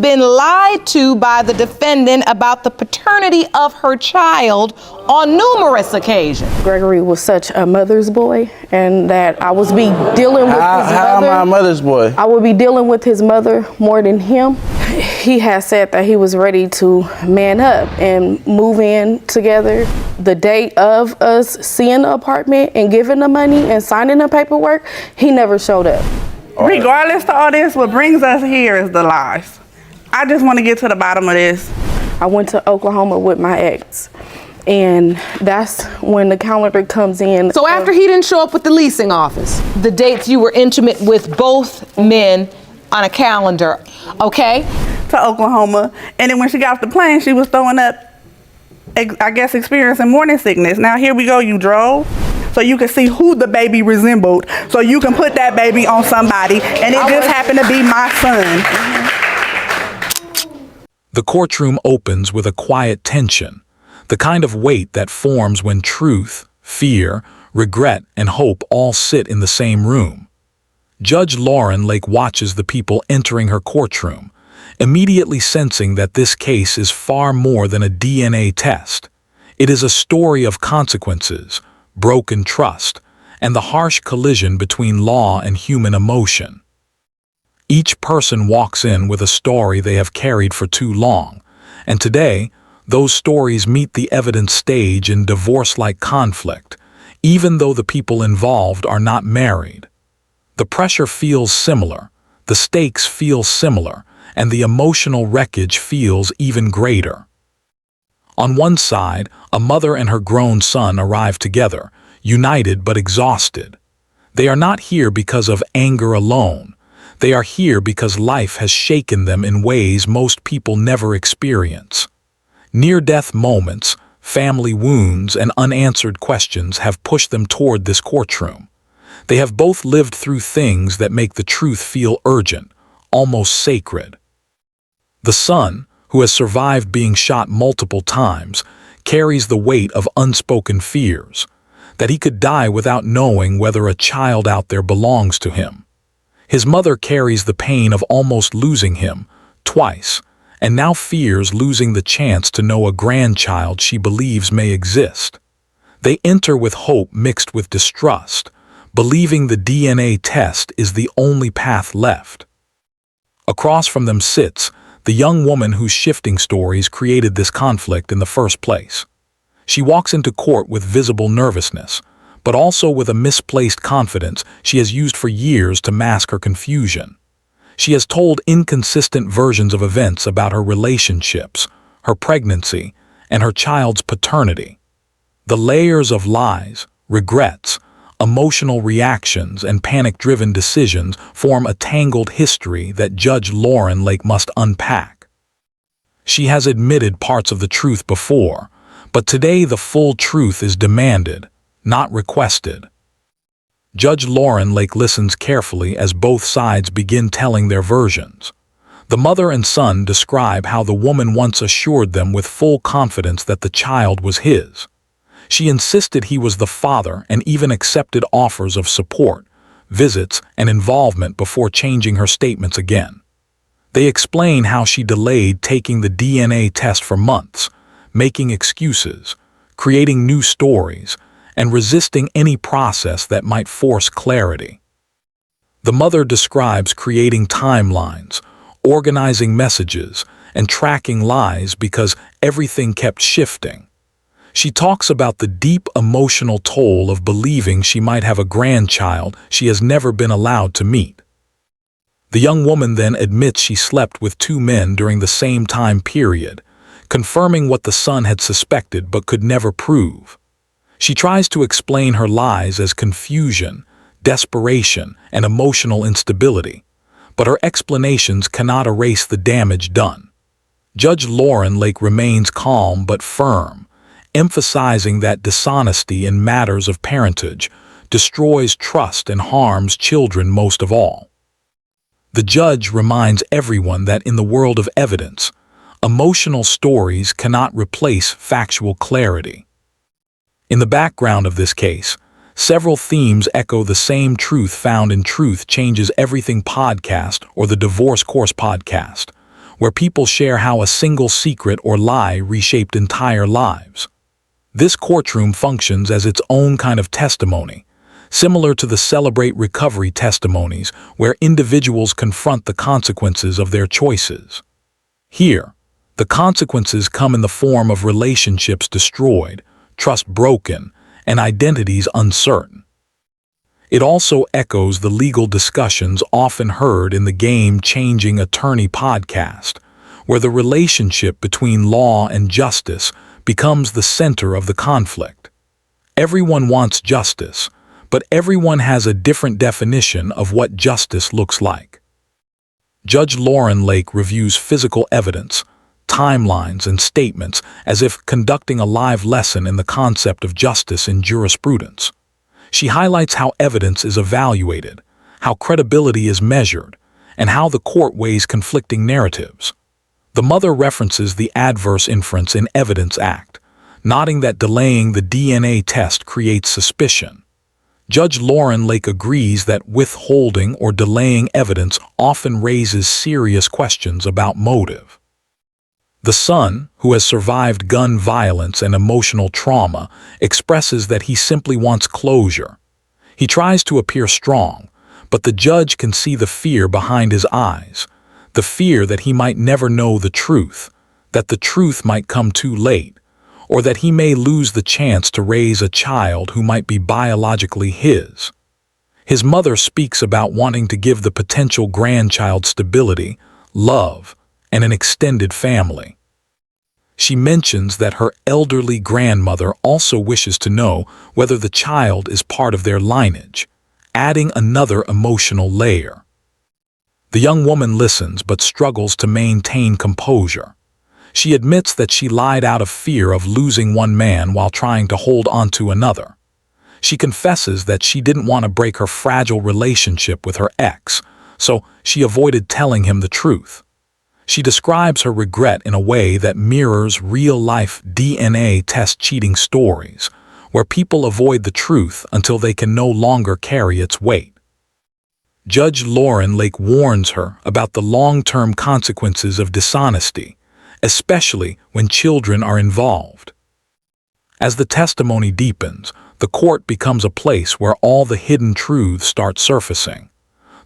been lied to by the defendant about the paternity of her child on numerous occasions. Gregory was such a mother's boy, and that I was dealing with his mother. How am I a mother's boy? I would be dealing with his mother more than him. He has said that he was ready to man up and move in together. The day of us seeing the apartment and giving the money and signing the paperwork, he never showed up. Regardless of all this, what brings us here is the lies. I just want to get to the bottom of this. I went to Oklahoma with my ex, and that's when the calendar comes in. So after he didn't show up with the leasing office, the dates you were intimate with both men on a calendar, okay? To Oklahoma, and then when she got off the plane, she was throwing up, I guess, experiencing morning sickness. Now here we go, you drove, so you can see who the baby resembled, so you can put that baby on somebody, and it just happened to be my son. The courtroom opens with a quiet tension, the kind of weight that forms when truth, fear, regret, and hope all sit in the same room. Judge Lauren Lake watches the people entering her courtroom, immediately sensing that this case is far more than a DNA test. It is a story of consequences, broken trust, and the harsh collision between law and human emotion. Each person walks in with a story they have carried for too long, and today, those stories meet the evidence stage in divorce-like conflict, even though the people involved are not married. The pressure feels similar, the stakes feel similar, and the emotional wreckage feels even greater. On one side, a mother and her grown son arrive together, united but exhausted. They are not here because of anger alone. They are here because life has shaken them in ways most people never experience. Near-death moments, family wounds, and unanswered questions have pushed them toward this courtroom. They have both lived through things that make the truth feel urgent, almost sacred. The son, who has survived being shot multiple times, carries the weight of unspoken fears, that he could die without knowing whether a child out there belongs to him. His mother carries the pain of almost losing him, twice, and now fears losing the chance to know a grandchild she believes may exist. They enter with hope mixed with distrust, believing the DNA test is the only path left. Across from them sits the young woman whose shifting stories created this conflict in the first place. She walks into court with visible nervousness, but also with a misplaced confidence she has used for years to mask her confusion. She has told inconsistent versions of events about her relationships, her pregnancy, and her child's paternity. The layers of lies, regrets, emotional reactions, and panic-driven decisions form a tangled history that Judge Lauren Lake must unpack. She has admitted parts of the truth before, but today the full truth is demanded, not requested. Judge Lauren Lake listens carefully as both sides begin telling their versions. The mother and son describe how the woman once assured them with full confidence that the child was his. She insisted he was the father and even accepted offers of support, visits, and involvement before changing her statements again. They explain how she delayed taking the DNA test for months, making excuses, creating new stories, and resisting any process that might force clarity. The mother describes creating timelines, organizing messages, and tracking lies because everything kept shifting. She talks about the deep emotional toll of believing she might have a grandchild she has never been allowed to meet. The young woman then admits she slept with two men during the same time period, confirming what the son had suspected but could never prove. She tries to explain her lies as confusion, desperation, and emotional instability, but her explanations cannot erase the damage done. Judge Lauren Lake remains calm but firm, emphasizing that dishonesty in matters of parentage destroys trust and harms children most of all. The judge reminds everyone that in the world of evidence, emotional stories cannot replace factual clarity. In the background of this case, several themes echo the same truth found in Truth Changes Everything podcast or the Divorce Course podcast, where people share how a single secret or lie reshaped entire lives. This courtroom functions as its own kind of testimony, similar to the Celebrate Recovery testimonies where individuals confront the consequences of their choices. Here, the consequences come in the form of relationships destroyed, trust broken, and identities uncertain. It also echoes the legal discussions often heard in the Game-Changing Attorney podcast, where the relationship between law and justice becomes the center of the conflict. Everyone wants justice, but everyone has a different definition of what justice looks like. Judge Lauren Lake reviews physical evidence, timelines, and statements as if conducting a live lesson in the concept of justice in jurisprudence. She highlights how evidence is evaluated, how credibility is measured, and how the court weighs conflicting narratives. The mother references the Adverse Inference in Evidence Act, noting that delaying the DNA test creates suspicion. Judge Lauren Lake agrees that withholding or delaying evidence often raises serious questions about motive. The son, who has survived gun violence and emotional trauma, expresses that he simply wants closure. He tries to appear strong, but the judge can see the fear behind his eyes, the fear that he might never know the truth, that the truth might come too late, or that he may lose the chance to raise a child who might be biologically his. His mother speaks about wanting to give the potential grandchild stability, love, and an extended family. She mentions that her elderly grandmother also wishes to know whether the child is part of their lineage, adding another emotional layer. The young woman listens but struggles to maintain composure. She admits that she lied out of fear of losing one man while trying to hold onto another. She confesses that she didn't want to break her fragile relationship with her ex, so she avoided telling him the truth. She describes her regret in a way that mirrors real-life DNA test cheating stories, where people avoid the truth until they can no longer carry its weight. Judge Lauren Lake warns her about the long-term consequences of dishonesty, especially when children are involved. As the testimony deepens, the court becomes a place where all the hidden truths start surfacing.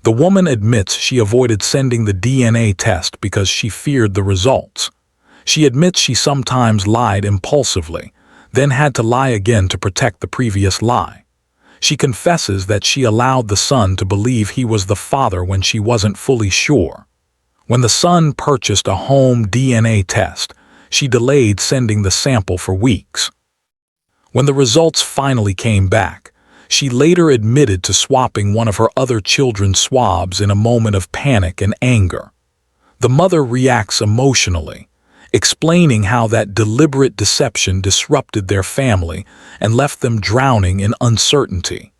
The woman admits she avoided sending the DNA test because she feared the results. She admits she sometimes lied impulsively, then had to lie again to protect the previous lie. She confesses that she allowed the son to believe he was the father when she wasn't fully sure. When the son purchased a home DNA test, she delayed sending the sample for weeks. When the results finally came back, she later admitted to swapping one of her other children's swabs in a moment of panic and anger. The mother reacts emotionally, explaining how that deliberate deception disrupted their family and left them drowning in uncertainty.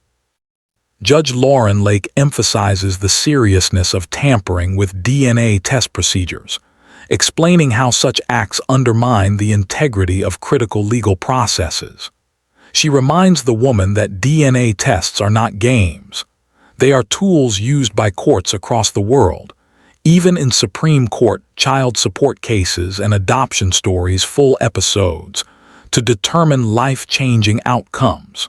Judge Lauren Lake emphasizes the seriousness of tampering with DNA test procedures, explaining how such acts undermine the integrity of critical legal processes. She reminds the woman that DNA tests are not games. They are tools used by courts across the world, even in Supreme Court child support cases and adoption stories full episodes, to determine life-changing outcomes.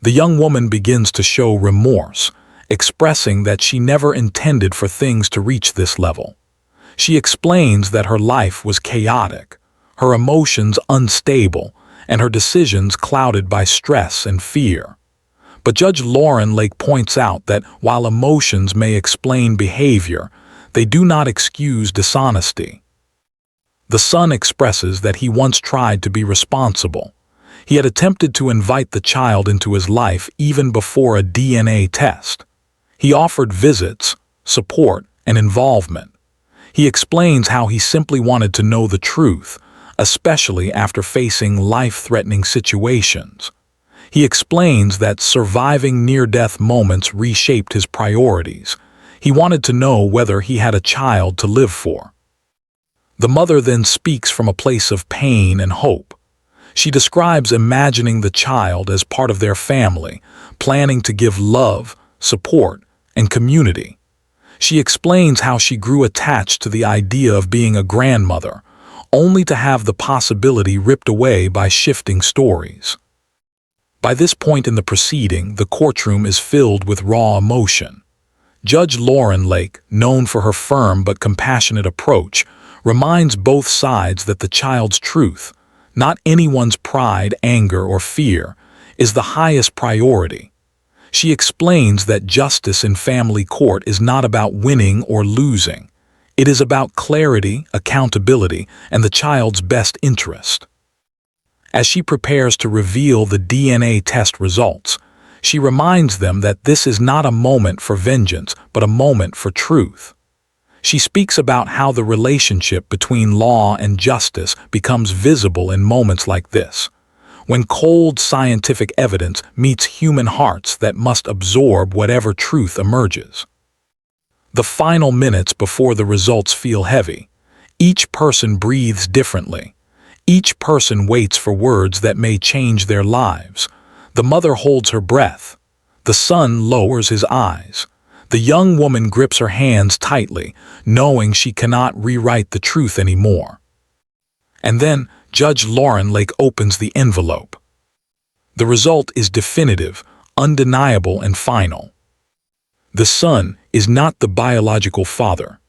The young woman begins to show remorse, expressing that she never intended for things to reach this level. She explains that her life was chaotic, her emotions unstable, and her decisions clouded by stress and fear. But Judge Lauren Lake points out that while emotions may explain behavior, they do not excuse dishonesty. The son expresses that he once tried to be responsible. He had attempted to invite the child into his life even before a DNA test. He offered visits, support, and involvement. He explains how he simply wanted to know the truth, especially after facing life-threatening situations. He explains that surviving near-death moments reshaped his priorities. He wanted to know whether he had a child to live for. The mother then speaks from a place of pain and hope. She describes imagining the child as part of their family, planning to give love, support, and community. She explains how she grew attached to the idea of being a grandmother, only to have the possibility ripped away by shifting stories. By this point in the proceeding, the courtroom is filled with raw emotion. Judge Lauren Lake, known for her firm but compassionate approach, reminds both sides that the child's truth, not anyone's pride, anger, or fear, is the highest priority. She explains that justice in family court is not about winning or losing. It is about clarity, accountability, and the child's best interest. As she prepares to reveal the DNA test results, she reminds them that this is not a moment for vengeance, but a moment for truth. She speaks about how the relationship between law and justice becomes visible in moments like this, when cold scientific evidence meets human hearts that must absorb whatever truth emerges. The final minutes before the results feel heavy. Each person breathes differently. Each person waits for words that may change their lives. The mother holds her breath. The son lowers his eyes. The young woman grips her hands tightly, knowing she cannot rewrite the truth anymore. And then Judge Lauren Lake opens the envelope. The result is definitive, undeniable, and final. The son is not the biological father.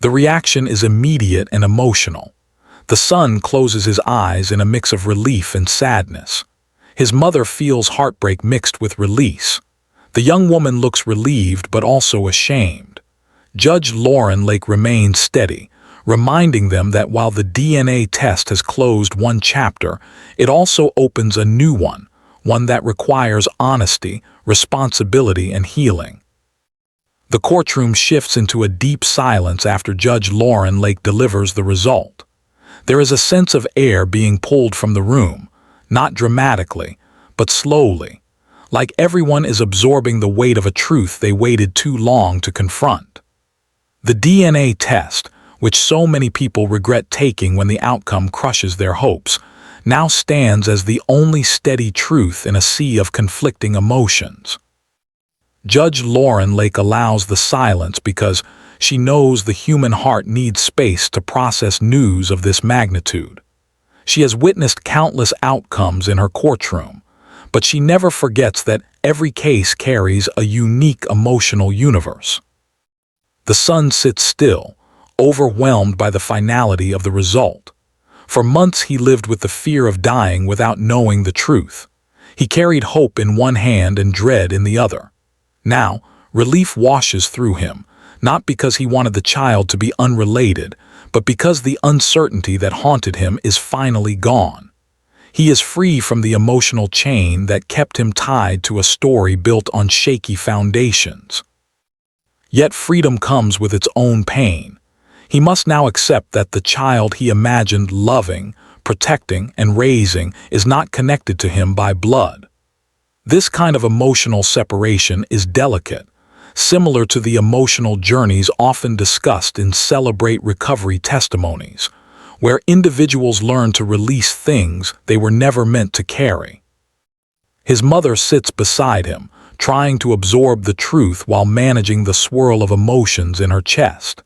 The reaction is immediate and emotional. The son closes his eyes in a mix of relief and sadness. His mother feels heartbreak mixed with release. The young woman looks relieved but also ashamed. Judge Lauren Lake remains steady, reminding them that while the DNA test has closed one chapter, it also opens a new one that requires honesty, responsibility, and healing. The courtroom shifts into a deep silence after Judge Lauren Lake delivers the result. There is a sense of air being pulled from the room, not dramatically, but slowly, like everyone is absorbing the weight of a truth they waited too long to confront. The DNA test, which so many people regret taking when the outcome crushes their hopes, now stands as the only steady truth in a sea of conflicting emotions. Judge Lauren Lake allows the silence because she knows the human heart needs space to process news of this magnitude. She has witnessed countless outcomes in her courtroom, but she never forgets that every case carries a unique emotional universe. The son sits still, overwhelmed by the finality of the result. For months he lived with the fear of dying without knowing the truth. He carried hope in one hand and dread in the other. Now, relief washes through him, not because he wanted the child to be unrelated, but because the uncertainty that haunted him is finally gone. He is free from the emotional chain that kept him tied to a story built on shaky foundations. Yet freedom comes with its own pain. He must now accept that the child he imagined loving, protecting, and raising is not connected to him by blood. This kind of emotional separation is delicate, similar to the emotional journeys often discussed in Celebrate Recovery testimonies, where individuals learn to release things they were never meant to carry. His mother sits beside him, trying to absorb the truth while managing the swirl of emotions in her chest.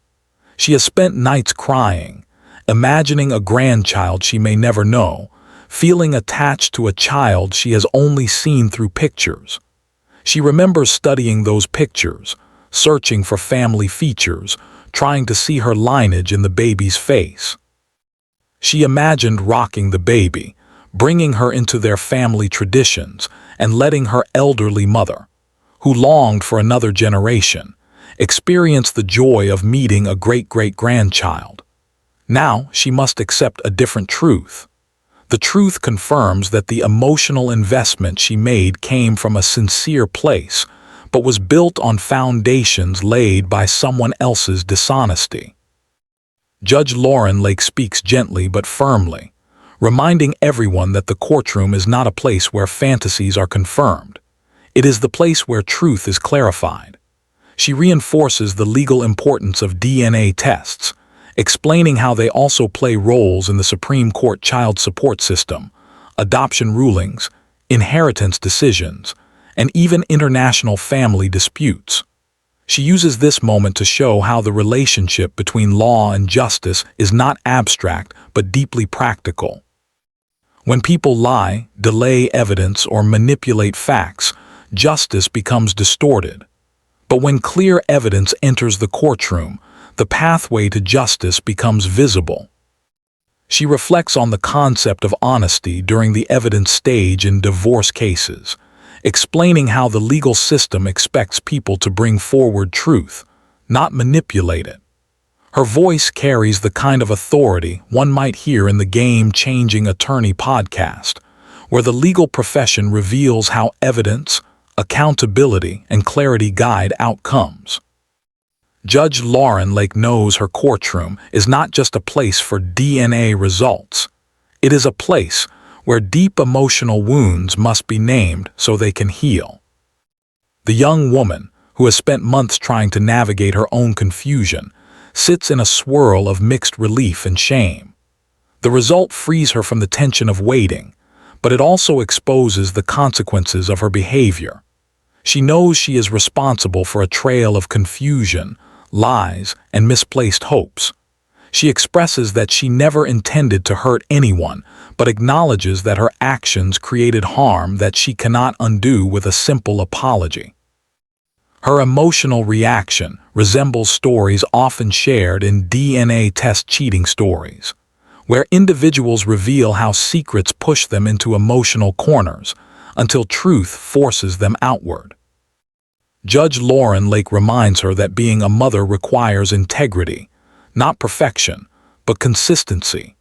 She has spent nights crying, imagining a grandchild she may never know, feeling attached to a child she has only seen through pictures. She remembers studying those pictures, searching for family features, trying to see her lineage in the baby's face. She imagined rocking the baby, bringing her into their family traditions, and letting her elderly mother, who longed for another generation, experience the joy of meeting a great-great-grandchild. Now she must accept a different truth. The truth confirms that the emotional investment she made came from a sincere place, but was built on foundations laid by someone else's dishonesty. Judge Lauren Lake speaks gently but firmly, reminding everyone that the courtroom is not a place where fantasies are confirmed. It is the place where truth is clarified. She reinforces the legal importance of DNA tests, explaining how they also play roles in the Supreme Court child support system, adoption rulings, inheritance decisions, and even international family disputes. She uses this moment to show how the relationship between law and justice is not abstract but deeply practical. When people lie, delay evidence, or manipulate facts, justice becomes distorted. But when clear evidence enters the courtroom, the pathway to justice becomes visible. She reflects on the concept of honesty during the evidence stage in divorce cases, explaining how the legal system expects people to bring forward truth, not manipulate it. Her voice carries the kind of authority one might hear in the Game-Changing Attorney podcast, where the legal profession reveals how evidence, accountability, and clarity guide outcomes. Judge Lauren Lake knows her courtroom is not just a place for DNA results. It is a place where deep emotional wounds must be named so they can heal. The young woman, who has spent months trying to navigate her own confusion, sits in a swirl of mixed relief and shame. The result frees her from the tension of waiting, but it also exposes the consequences of her behavior. She knows she is responsible for a trail of confusion, lies, and misplaced hopes. She expresses that she never intended to hurt anyone, but acknowledges that her actions created harm that she cannot undo with a simple apology. Her emotional reaction resembles stories often shared in DNA test cheating stories, where individuals reveal how secrets push them into emotional corners until truth forces them outward. Judge Lauren Lake reminds her that being a mother requires integrity, not perfection, but consistency.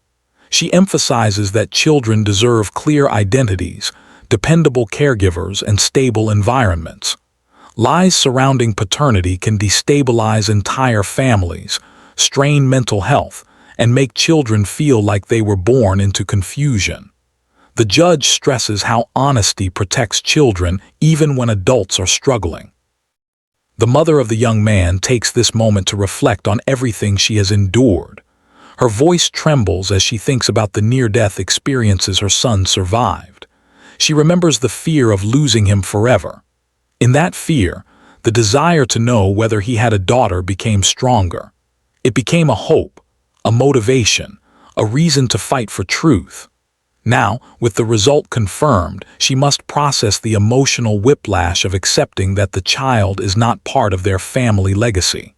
She emphasizes that children deserve clear identities, dependable caregivers, and stable environments. Lies surrounding paternity can destabilize entire families, strain mental health, and make children feel like they were born into confusion. The judge stresses how honesty protects children even when adults are struggling. The mother of the young man takes this moment to reflect on everything she has endured. Her voice trembles as she thinks about the near-death experiences her son survived. She remembers the fear of losing him forever. In that fear, the desire to know whether he had a daughter became stronger. It became a hope, a motivation, a reason to fight for truth. Now, with the result confirmed, she must process the emotional whiplash of accepting that the child is not part of their family legacy.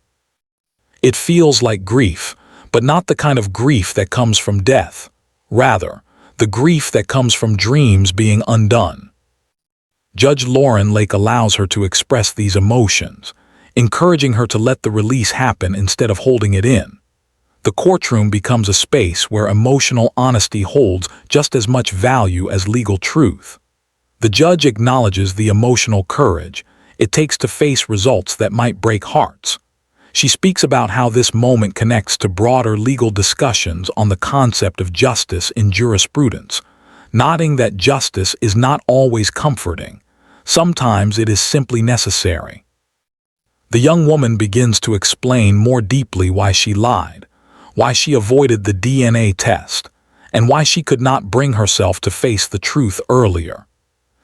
It feels like grief, but not the kind of grief that comes from death. Rather, the grief that comes from dreams being undone. Judge Lauren Lake allows her to express these emotions, encouraging her to let the release happen instead of holding it in. The courtroom becomes a space where emotional honesty holds just as much value as legal truth. The judge acknowledges the emotional courage it takes to face results that might break hearts. She speaks about how this moment connects to broader legal discussions on the concept of justice in jurisprudence, noting that justice is not always comforting. Sometimes it is simply necessary. The young woman begins to explain more deeply why she lied, why she avoided the DNA test, and why she could not bring herself to face the truth earlier.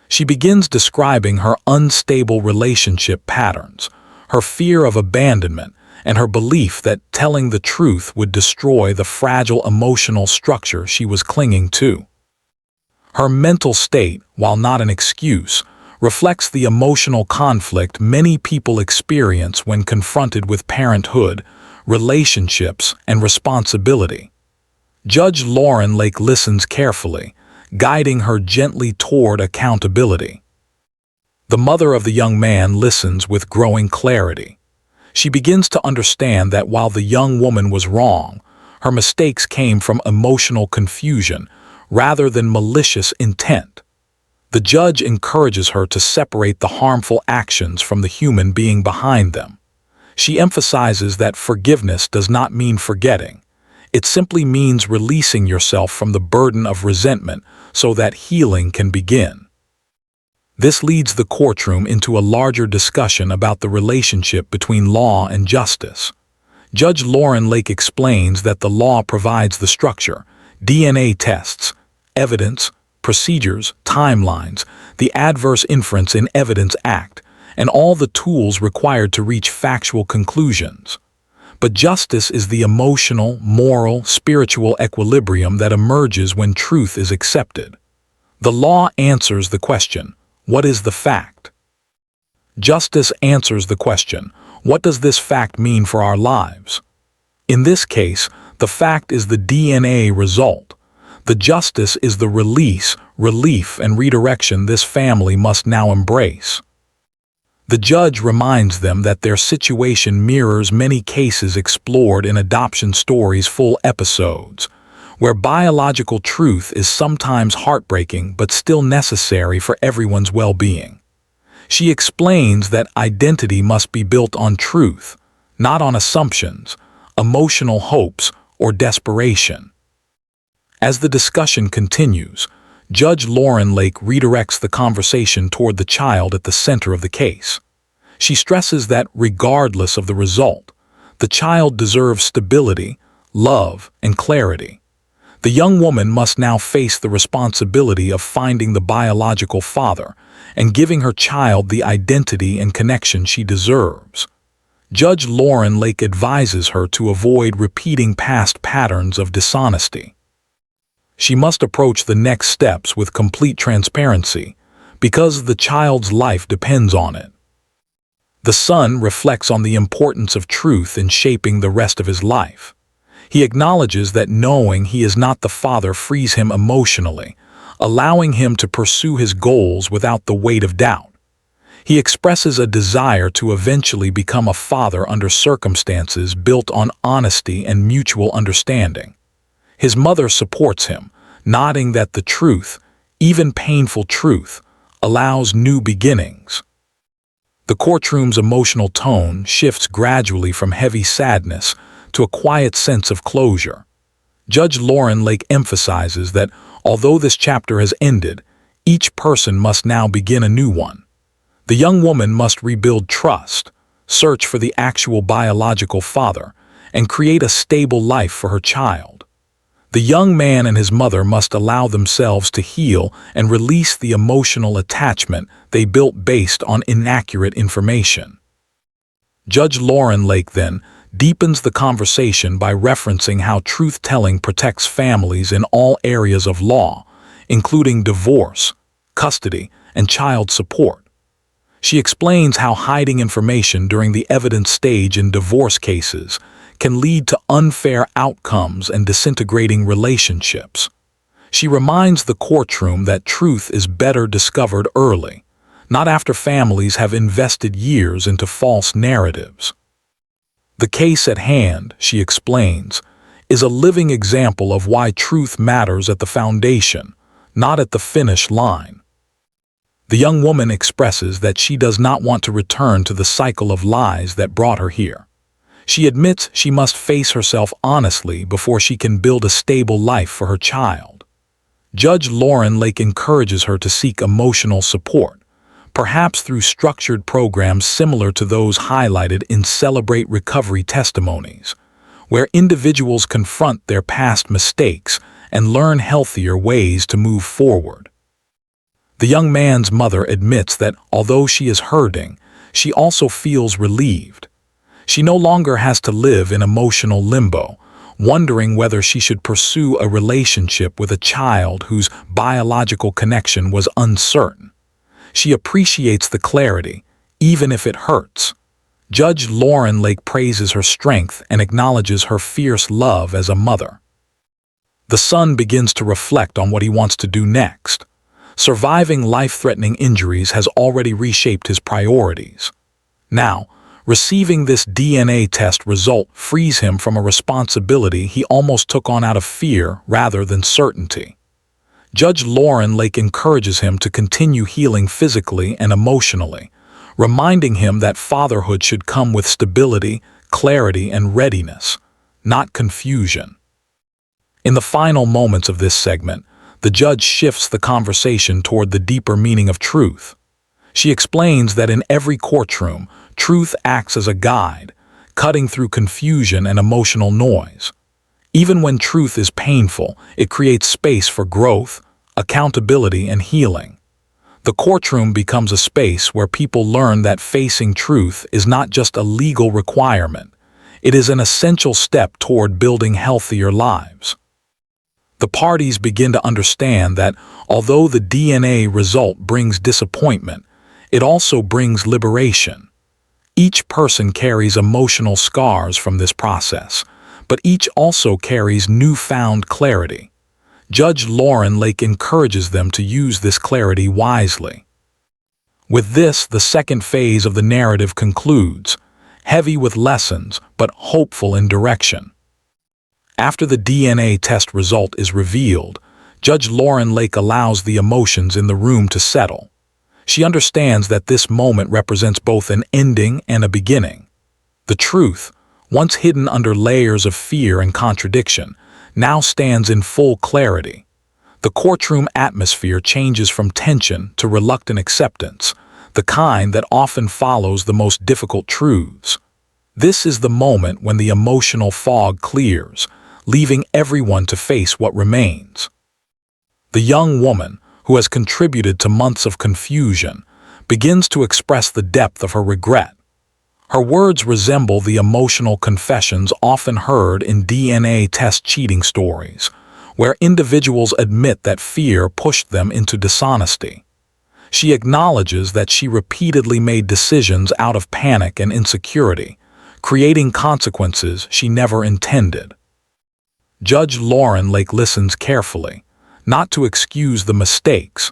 She begins describing her unstable relationship patterns, her fear of abandonment, and her belief that telling the truth would destroy the fragile emotional structure she was clinging to. Her mental state, while not an excuse, reflects the emotional conflict many people experience when confronted with parenthood, relationships, and responsibility. Judge Lauren Lake listens carefully, guiding her gently toward accountability. The mother of the young man listens with growing clarity. She begins to understand that while the young woman was wrong, her mistakes came from emotional confusion rather than malicious intent. The judge encourages her to separate the harmful actions from the human being behind them. She emphasizes that forgiveness does not mean forgetting. It simply means releasing yourself from the burden of resentment so that healing can begin. This leads the courtroom into a larger discussion about the relationship between law and justice. Judge Lauren Lake explains that the law provides the structure, DNA tests, evidence, procedures, timelines, the Adverse Inference in Evidence Act, and all the tools required to reach factual conclusions. But justice is the emotional, moral, spiritual equilibrium that emerges when truth is accepted. The law answers the question, what is the fact? Justice answers the question, what does this fact mean for our lives? In this case, the fact is the DNA result. The justice is the release, relief, and redirection this family must now embrace. The judge reminds them that their situation mirrors many cases explored in adoption stories' full episodes, where biological truth is sometimes heartbreaking but still necessary for everyone's well-being. She explains that identity must be built on truth, not on assumptions, emotional hopes, or desperation. As the discussion continues, Judge Lauren Lake redirects the conversation toward the child at the center of the case. She stresses that, regardless of the result, the child deserves stability, love, and clarity. The young woman must now face the responsibility of finding the biological father and giving her child the identity and connection she deserves. Judge Lauren Lake advises her to avoid repeating past patterns of dishonesty. She must approach the next steps with complete transparency, because the child's life depends on it. The son reflects on the importance of truth in shaping the rest of his life. He acknowledges that knowing he is not the father frees him emotionally, allowing him to pursue his goals without the weight of doubt. He expresses a desire to eventually become a father under circumstances built on honesty and mutual understanding. His mother supports him, nodding that the truth, even painful truth, allows new beginnings. The courtroom's emotional tone shifts gradually from heavy sadness to a quiet sense of closure. Judge Lauren Lake emphasizes that although this chapter has ended, each person must now begin a new one. The young woman must rebuild trust, search for the actual biological father, and create a stable life for her child. The young man and his mother must allow themselves to heal and release the emotional attachment they built based on inaccurate information. Judge Lauren Lake then deepens the conversation by referencing how truth-telling protects families in all areas of law, including divorce, custody, and child support. She explains how hiding information during the evidence stage in divorce cases can lead to unfair outcomes and disintegrating relationships. She reminds the courtroom that truth is better discovered early, not after families have invested years into false narratives. The case at hand, she explains, is a living example of why truth matters at the foundation, not at the finish line. The young woman expresses that she does not want to return to the cycle of lies that brought her here. She admits she must face herself honestly before she can build a stable life for her child. Judge Lauren Lake encourages her to seek emotional support, perhaps through structured programs similar to those highlighted in Celebrate Recovery testimonies, where individuals confront their past mistakes and learn healthier ways to move forward. The young man's mother admits that although she is hurting, she also feels relieved. She no longer has to live in emotional limbo, wondering whether she should pursue a relationship with a child whose biological connection was uncertain. She appreciates the clarity, even if it hurts. Judge Lauren Lake praises her strength and acknowledges her fierce love as a mother. The son begins to reflect on what he wants to do next. Surviving life-threatening injuries has already reshaped his priorities. Now, receiving this DNA test result frees him from a responsibility he almost took on out of fear rather than certainty. Judge Lauren Lake encourages him to continue healing physically and emotionally, reminding him that fatherhood should come with stability, clarity, and readiness, not confusion. In the final moments of this segment, the judge shifts the conversation toward the deeper meaning of truth. She explains that in every courtroom, truth acts as a guide, cutting through confusion and emotional noise. Even when truth is painful, it creates space for growth, accountability, and healing. The courtroom becomes a space where people learn that facing truth is not just a legal requirement, it is an essential step toward building healthier lives. The parties begin to understand that although the DNA result brings disappointment, it also brings liberation. Each person carries emotional scars from this process, but each also carries newfound clarity. Judge Lauren Lake encourages them to use this clarity wisely. With this, the second phase of the narrative concludes, heavy with lessons but hopeful in direction. After the DNA test result is revealed, Judge Lauren Lake allows the emotions in the room to settle. She understands that this moment represents both an ending and a beginning. The truth, once hidden under layers of fear and contradiction, now stands in full clarity. The courtroom atmosphere changes from tension to reluctant acceptance, the kind that often follows the most difficult truths. This is the moment when the emotional fog clears, leaving everyone to face what remains. The young woman, who has contributed to months of confusion, begins to express the depth of her regret. Her words resemble the emotional confessions often heard in DNA test cheating stories, where individuals admit that fear pushed them into dishonesty. She acknowledges that she repeatedly made decisions out of panic and insecurity, creating consequences she never intended. Judge Lauren Lake listens carefully, not to excuse the mistakes,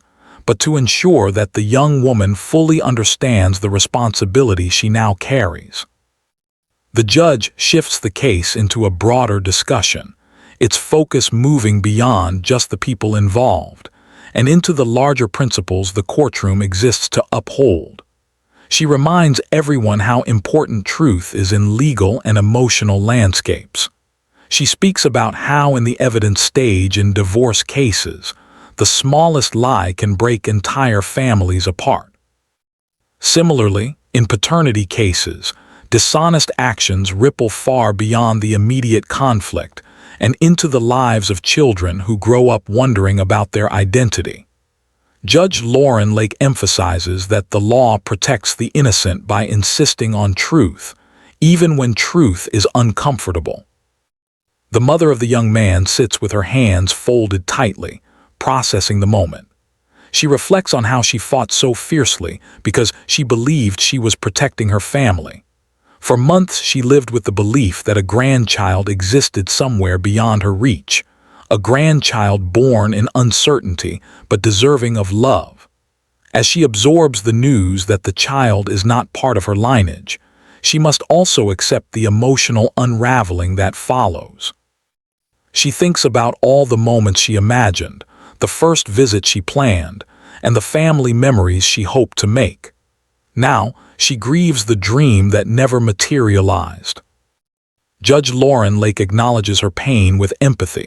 but to ensure that the young woman fully understands the responsibility she now carries. The judge shifts the case into a broader discussion, its focus moving beyond just the people involved, and into the larger principles the courtroom exists to uphold. She reminds everyone how important truth is in legal and emotional landscapes. She speaks about how in the evidence stage in divorce cases, the smallest lie can break entire families apart. Similarly, in paternity cases, dishonest actions ripple far beyond the immediate conflict and into the lives of children who grow up wondering about their identity. Judge Lauren Lake emphasizes that the law protects the innocent by insisting on truth, even when truth is uncomfortable. The mother of the young man sits with her hands folded tightly, processing the moment. She reflects on how she fought so fiercely because she believed she was protecting her family. For months she lived with the belief that a grandchild existed somewhere beyond her reach, a grandchild born in uncertainty but deserving of love. As she absorbs the news that the child is not part of her lineage, she must also accept the emotional unraveling that follows. She thinks about all the moments she imagined, the first visit she planned, and the family memories she hoped to make. Now, she grieves the dream that never materialized. Judge Lauren Lake acknowledges her pain with empathy,